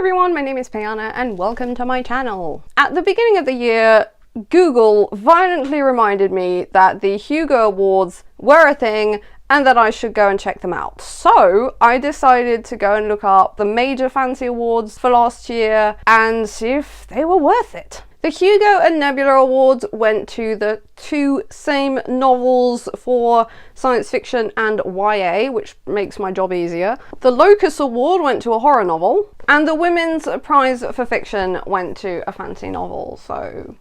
everyone, my name is Piana and welcome to my channel. At the beginning of the year, Google violently reminded me that the Hugo Awards were a thing and that I should go and check them out. So I decided to go and look up the major fantasy awards for last year and see if they were worth it. The Hugo and Nebula Awards went to the two same novels for science fiction and YA, which makes my job easier. The Locus Award went to a horror novel, and the Women's Prize for Fiction went to a fantasy novel, so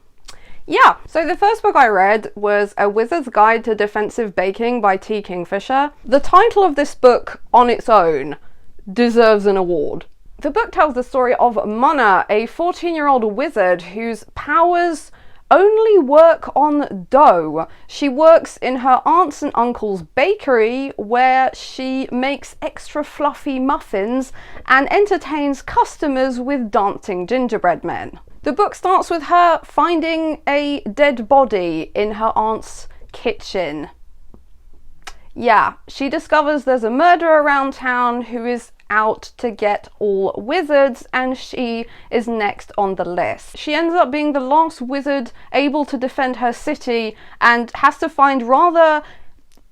yeah. So the first book I read was A Wizard's Guide to Defensive Baking by T. Kingfisher. The title of this book on its own deserves an award. The book tells the story of Mona, a 14-year-old wizard whose powers only work on dough. She works in her aunt's and uncle's bakery where she makes extra fluffy muffins and entertains customers with dancing gingerbread men. The book starts with her finding a dead body in her aunt's kitchen. Yeah, she discovers there's a murderer around town who is out to get all wizards, and she is next on the list. She ends up being the last wizard able to defend her city and has to find rather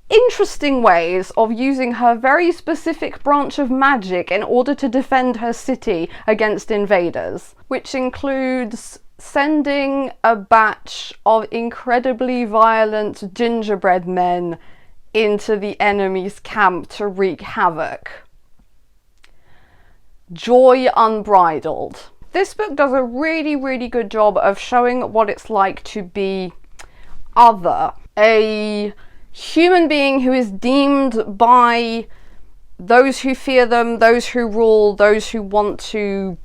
interesting ways of using her very specific branch of magic in order to defend her city against invaders, which includes sending a batch of incredibly violent gingerbread men into the enemy's camp to wreak havoc. Joy unbridled. This book does a really good job of showing what it's like to be other. A human being who is deemed by those who fear them, those who rule, those who want to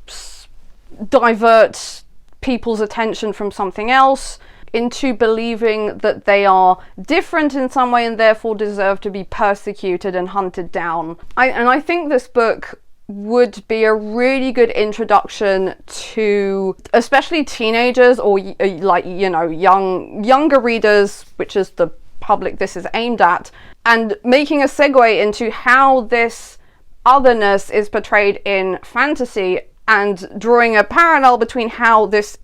divert people's attention from something else into believing that they are different in some way and therefore deserve to be persecuted and hunted down. I think this book would be a really good introduction to especially teenagers or like, you know, younger readers, which is the public this is aimed at, and making a segue into how this otherness is portrayed in fantasy and drawing a parallel between how this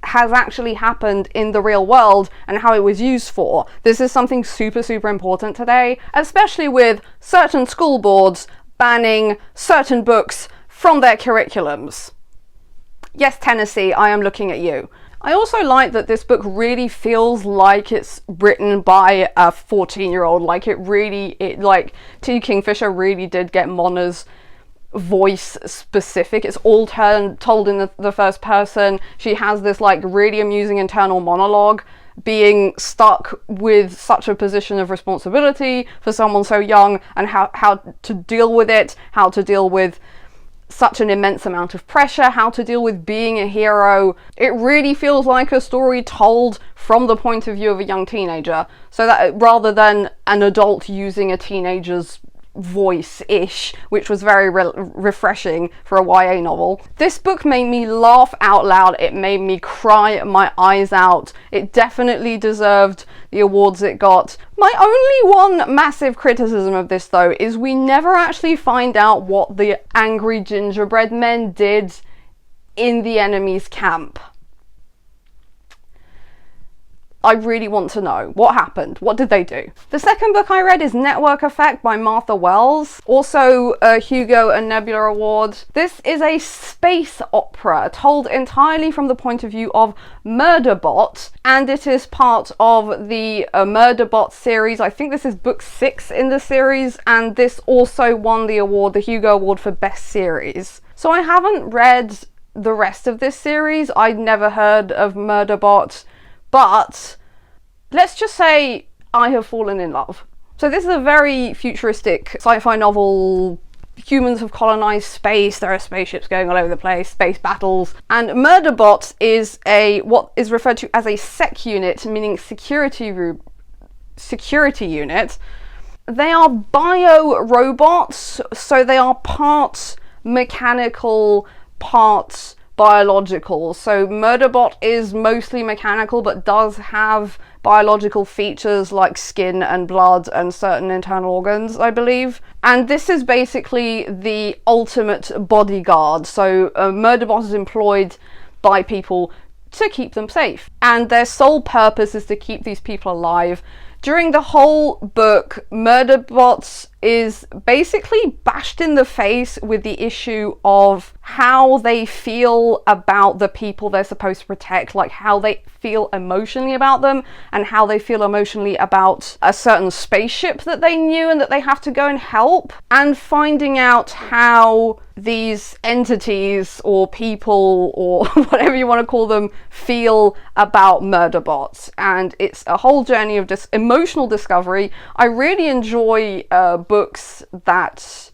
has actually happened in the real world and how it was used for. This is something super important today, especially with certain school boards banning certain books from their curriculums. Yes, Tennessee, I am looking at you. I also like that this book really feels like it's written by a 14-year-old. Like like T. Kingfisher really did get Mona's voice specific. It's all told in the first person. She has this like really amusing internal monologue, being stuck with such a position of responsibility for someone so young, and how to deal with it, how to deal with such an immense amount of pressure, how to deal with being a hero. It really feels like a story told from the point of view of a young teenager, so that rather than an adult using a teenager's voice-ish, which was very refreshing for a YA novel. This book made me laugh out loud. It made me cry my eyes out. It definitely deserved the awards it got. My only one massive criticism of this, though, is we never actually find out what the angry gingerbread men did in the enemy's camp. I really want to know what happened. What did they do? The second book I read is Network Effect by Martha Wells, also a Hugo and Nebula Award. This is a space opera told entirely from the point of view of Murderbot, and it is part of the Murderbot series. I think this is book 6 in the series, and this also won the award, the Hugo Award for Best Series. So I haven't read the rest of this series. I'd never heard of Murderbot, but let's just say I have fallen in love. So this is a very futuristic sci-fi novel. Humans have colonized space, there are spaceships going all over the place, space battles, and Murderbot is what is referred to as a sec unit, meaning security unit. They are bio-robots, so they are part mechanical, part biological. So Murderbot is mostly mechanical but does have biological features like skin and blood and certain internal organs, I believe. And this is basically the ultimate bodyguard. So Murderbot is employed by people to keep them safe, and their sole purpose is to keep these people alive. During the whole book, Murderbot is basically bashed in the face with the issue of how they feel about the people they're supposed to protect, like how they feel emotionally about them and how they feel emotionally about a certain spaceship that they knew and that they have to go and help, and finding out how these entities or people or whatever you want to call them feel about Murderbot. And it's a whole journey of just emotional discovery. I really enjoy books that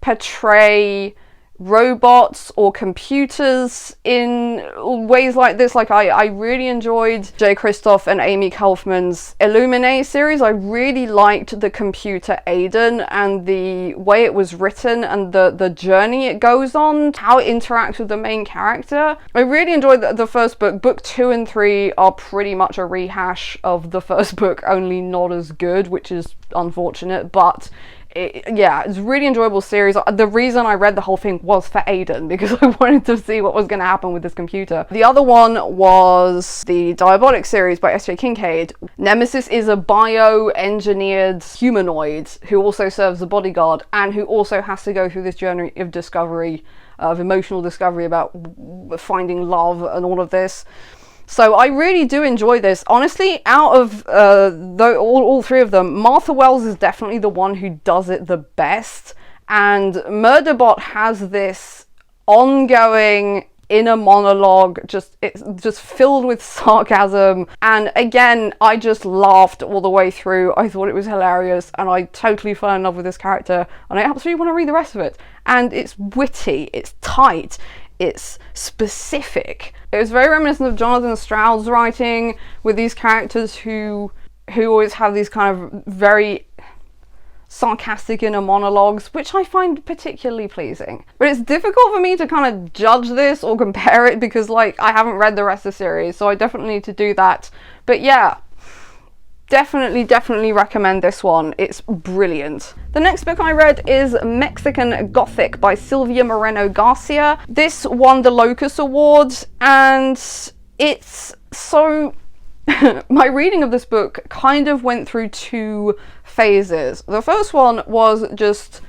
portray robots or computers in ways like this. Like I really enjoyed J. Christoph and Amy Kaufman's Illuminae series. I really liked the computer Aiden and the way it was written and the journey it goes on, how it interacts with the main character. I really enjoyed the first book. Book 2 and 3 are pretty much a rehash of the first book, only not as good, which is unfortunate, but it's a really enjoyable series. The reason I read the whole thing was for Aiden, because I wanted to see what was going to happen with this computer. The other one was the Diabotic series by S.J. Kincaid. Nemesis is a bio-engineered humanoid who also serves as a bodyguard and who also has to go through this journey of discovery, of emotional discovery about finding love and all of this. So I really do enjoy this. Honestly, out of all three of them, Martha Wells is definitely the one who does it the best. And Murderbot has this ongoing inner monologue, it's just filled with sarcasm. And again, I just laughed all the way through. I thought it was hilarious, and I totally fell in love with this character. And I absolutely want to read the rest of it. And it's witty, it's tight, it's specific. It was very reminiscent of Jonathan Stroud's writing, with these characters who always have these kind of very sarcastic inner monologues, which I find particularly pleasing. But it's difficult for me to kind of judge this or compare it because, like, I haven't read the rest of the series, so I definitely need to do that. But yeah, definitely recommend this one. It's brilliant. The next book I read is Mexican Gothic by Silvia Moreno-Garcia. This won the Locus Award, and it's so... My reading of this book kind of went through two phases. The first one was just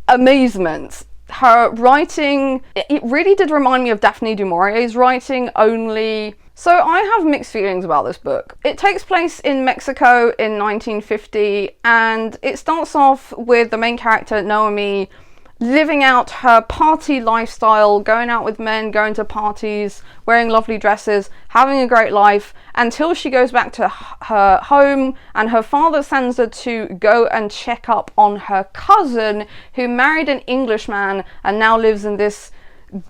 amazement. Her writing, it really did remind me of Daphne du Maurier's writing, only... So I have mixed feelings about this book. It takes place in Mexico in 1950, and it starts off with the main character, Naomi, living out her party lifestyle, going out with men, going to parties, wearing lovely dresses, having a great life, until she goes back to her home and her father sends her to go and check up on her cousin who married an Englishman and now lives in this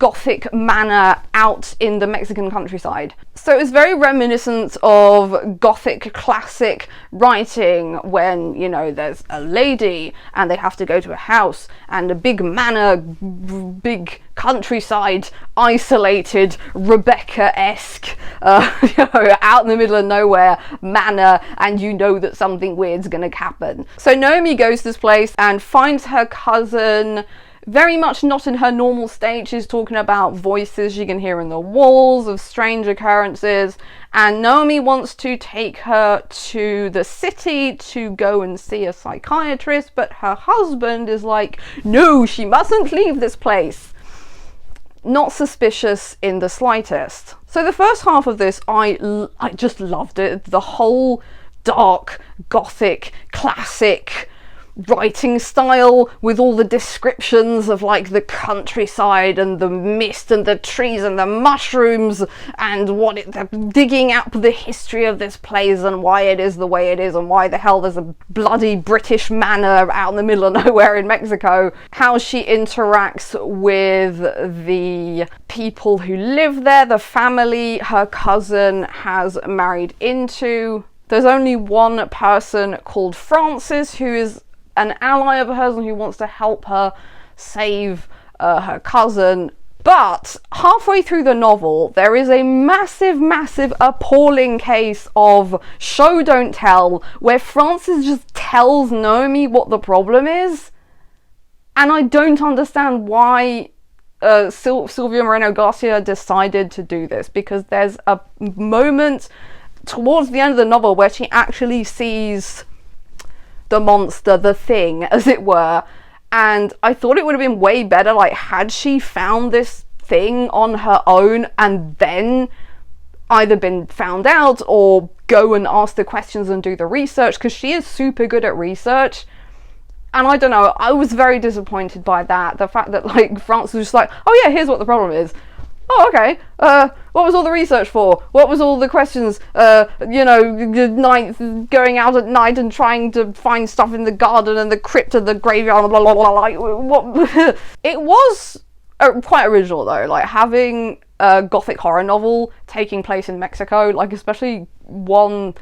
Gothic manor out in the Mexican countryside. So it's very reminiscent of Gothic classic writing when, you know, there's a lady and they have to go to a house and a big manor, big countryside, isolated, Rebecca-esque, out in the middle of nowhere manor, and you know that something weird's gonna happen. So Naomi goes to this place and finds her cousin very much not in her normal state. She's talking about voices she can hear in the walls of strange occurrences, and Naomi wants to take her to the city to go and see a psychiatrist, but her husband is like, no, she mustn't leave this place. Not suspicious in the slightest. So the first half of this, I just loved it. The whole dark, Gothic, classic writing style with all the descriptions of like the countryside and the mist and the trees and the mushrooms and they're digging up the history of this place and why it is the way it is and why the hell there's a bloody British manor out in the middle of nowhere in Mexico. How she interacts with the people who live there, the family her cousin has married into. There's only one person called Francis who is an ally of hers and who wants to help her save her cousin. But halfway through the novel, there is a massive, appalling case of show don't tell, where Frances just tells Naomi what the problem is. And I don't understand why Silvia Moreno-Garcia decided to do this, because there's a moment towards the end of the novel where she actually sees the monster, the thing, as it were. And I thought it would have been way better, like, had she found this thing on her own and then either been found out or go and ask the questions and do the research, because she is super good at research. And I don't know, I was very disappointed by that. The fact that, like, Frances was just like, oh yeah, here's what the problem is. Oh, okay. What was all the research for? What was all the questions? Night, going out at night and trying to find stuff in the garden and the crypt and the graveyard, blah, blah, blah, like, what? It was quite original, though, like, having a Gothic horror novel taking place in Mexico, like, especially one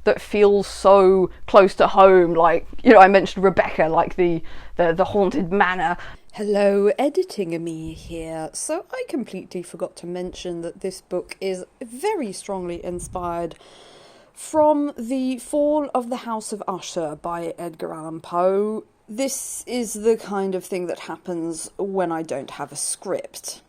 that feels so close to home, like, you know, I mentioned Rebecca, like the haunted manor. Hello, editing me here. So I completely forgot to mention that this book is very strongly inspired from The Fall of the House of Usher by Edgar Allan Poe. This is the kind of thing that happens when I don't have a script.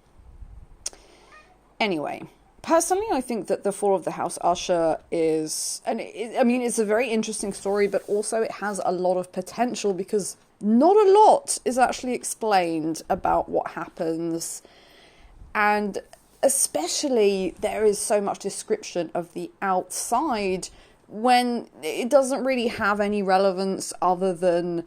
Anyway, personally, I think that The Fall of the House Usher is, it's a very interesting story, but also it has a lot of potential, because not a lot is actually explained about what happens, and especially there is so much description of the outside when it doesn't really have any relevance other than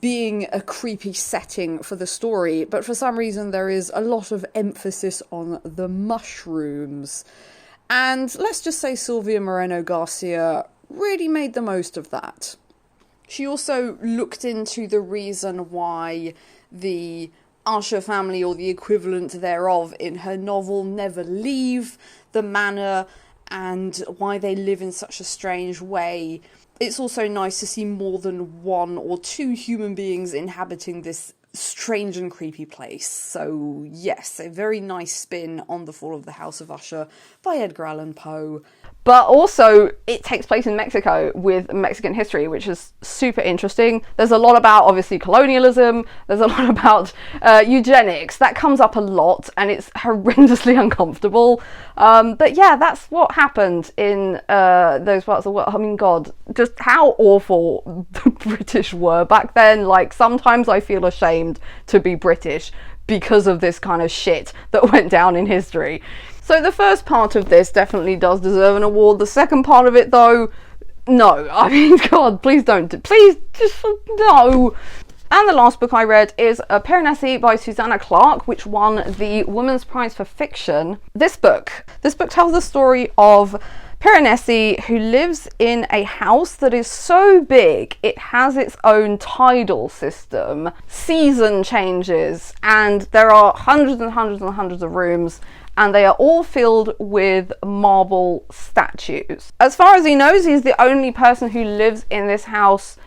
being a creepy setting for the story. But for some reason there is a lot of emphasis on the mushrooms, and let's just say Silvia Moreno-Garcia really made the most of that. She also looked into the reason why the Usher family, or the equivalent thereof in her novel, never leave the manor, and why they live in such a strange way. It's also nice to see more than one or two human beings inhabiting this strange and creepy place. So yes, a very nice spin on The Fall of the House of Usher by Edgar Allan Poe. But also, it takes place in Mexico with Mexican history, which is super interesting. There's a lot about, obviously, colonialism. There's a lot about eugenics. That comes up a lot, and it's horrendously uncomfortable. But yeah, that's what happened in those parts of the world. I mean, God, just how awful the British were back then. Like, sometimes I feel ashamed to be British because of this kind of shit that went down in history. So the first part of this definitely does deserve an award. The second part of it, though, no. I mean, God, please don't. Please, just no. And the last book I read is Piranesi by Susanna Clarke, which won the Women's Prize for Fiction. This book tells the story of Piranesi, who lives in a house that is so big it has its own tidal system, season changes, and there are hundreds and hundreds and hundreds of rooms, and they are all filled with marble statues. As far as he knows, he's the only person who lives in this house,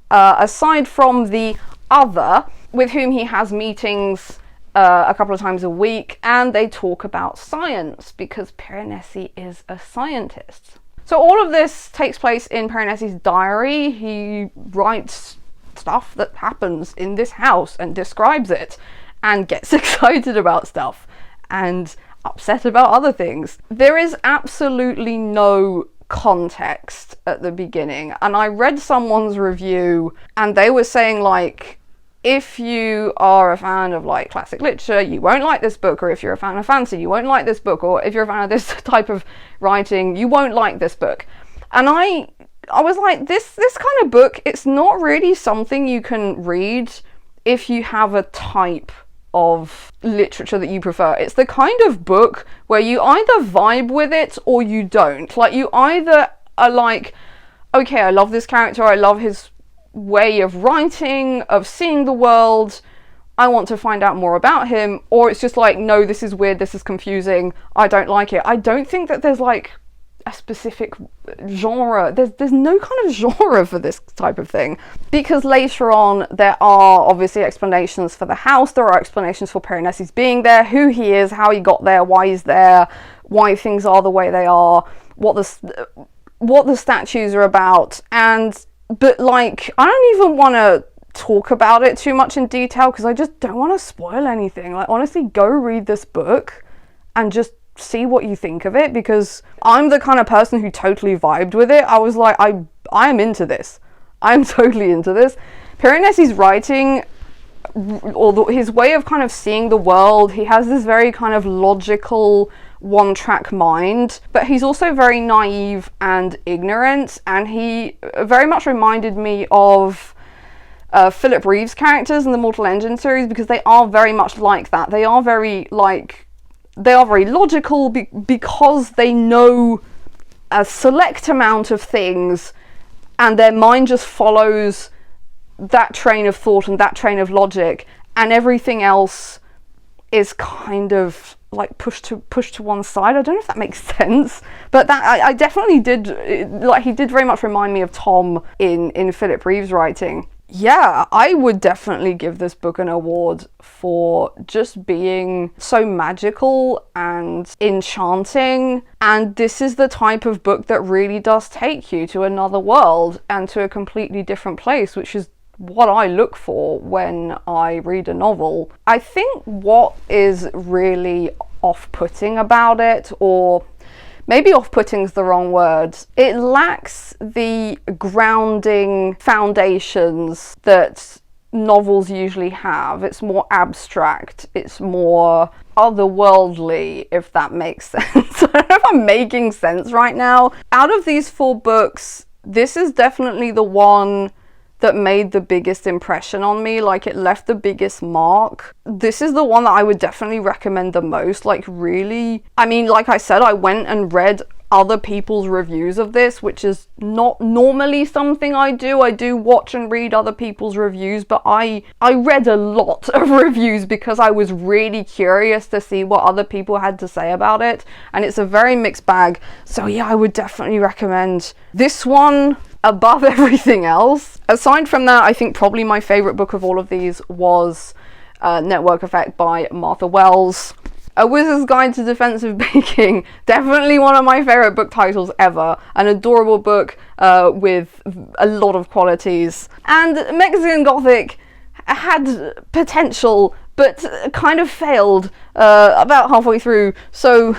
aside from the other, with whom he has meetings a couple of times a week, and they talk about science, because Piranesi is a scientist. So all of this takes place in Piranesi's diary. He writes stuff that happens in this house and describes it, and gets excited about stuff, and upset about other things. There is absolutely no context at the beginning, and I read someone's review and they were saying, like, if you are a fan of, like, classic literature, you won't like this book, or if you're a fan of fantasy, you won't like this book, or if you're a fan of this type of writing, you won't like this book. And I was like, this kind of book, it's not really something you can read if you have a type of literature that you prefer. It's the kind of book where you either vibe with it or you don't. Like, you either are like, okay, I love this character, I love his way of writing, of seeing the world, I want to find out more about him, or it's just like, no, this is weird, this is confusing, I don't like it. I don't think that there's, like, a specific genre. There's no kind of genre for this type of thing, because later on there are obviously explanations for the house, there are explanations for Piranesi's being there, who he is, how he got there, why he's there, why things are the way they are, what the statues are about, but like, I don't even want to talk about it too much in detail because I just don't want to spoil anything. Like, honestly, go read this book and just see what you think of it, because I'm the kind of person who totally vibed with it. I was like, I am into this. I'm totally into this. Piranesi's writing, or his way of kind of seeing the world, he has this very kind of logical, one-track mind, but he's also very naive and ignorant, and he very much reminded me of Philip Reeve's characters in the Mortal Engine series, because they are very much like that. They are very logical because they know a select amount of things, and their mind just follows that train of thought and that train of logic, and everything else is kind of like pushed to one side. I don't know if that makes sense, but that I definitely did, like, he did very much remind me of Tom in Philip Reeve's writing. Yeah, I would definitely give this book an award for just being so magical and enchanting, and this is the type of book that really does take you to another world and to a completely different place, which is what I look for when I read a novel. I think what is really off-putting about it, or maybe off-putting is the wrong word, it lacks the grounding foundations that novels usually have. It's more abstract, it's more otherworldly, if that makes sense. I don't know if I'm making sense right now. Out of these 4 books, this is definitely the one that made the biggest impression on me. Like, it left the biggest mark. This is the one that I would definitely recommend the most. Like, really, I mean, like I said, I went and read other people's reviews of this, which is not normally something I do. I do watch and read other people's reviews, but I read a lot of reviews because I was really curious to see what other people had to say about it, and it's a very mixed bag. So yeah, I would definitely recommend this one above everything else. Aside from that, I think probably my favourite book of all of these was Network Effect by Martha Wells. A Wizard's Guide to Defensive Baking, definitely one of my favourite book titles ever. An adorable book with a lot of qualities. And Mexican Gothic had potential, but kind of failed about halfway through. So,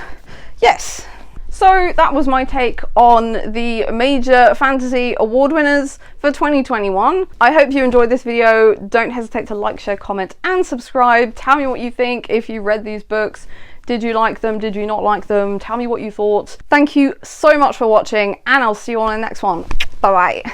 yes. So that was my take on the major fantasy award winners for 2021. I hope you enjoyed this video. Don't hesitate to like, share, comment, and subscribe. Tell me what you think if you read these books. Did you like them? Did you not like them? Tell me what you thought. Thank you so much for watching, and I'll see you on the next one. Bye bye.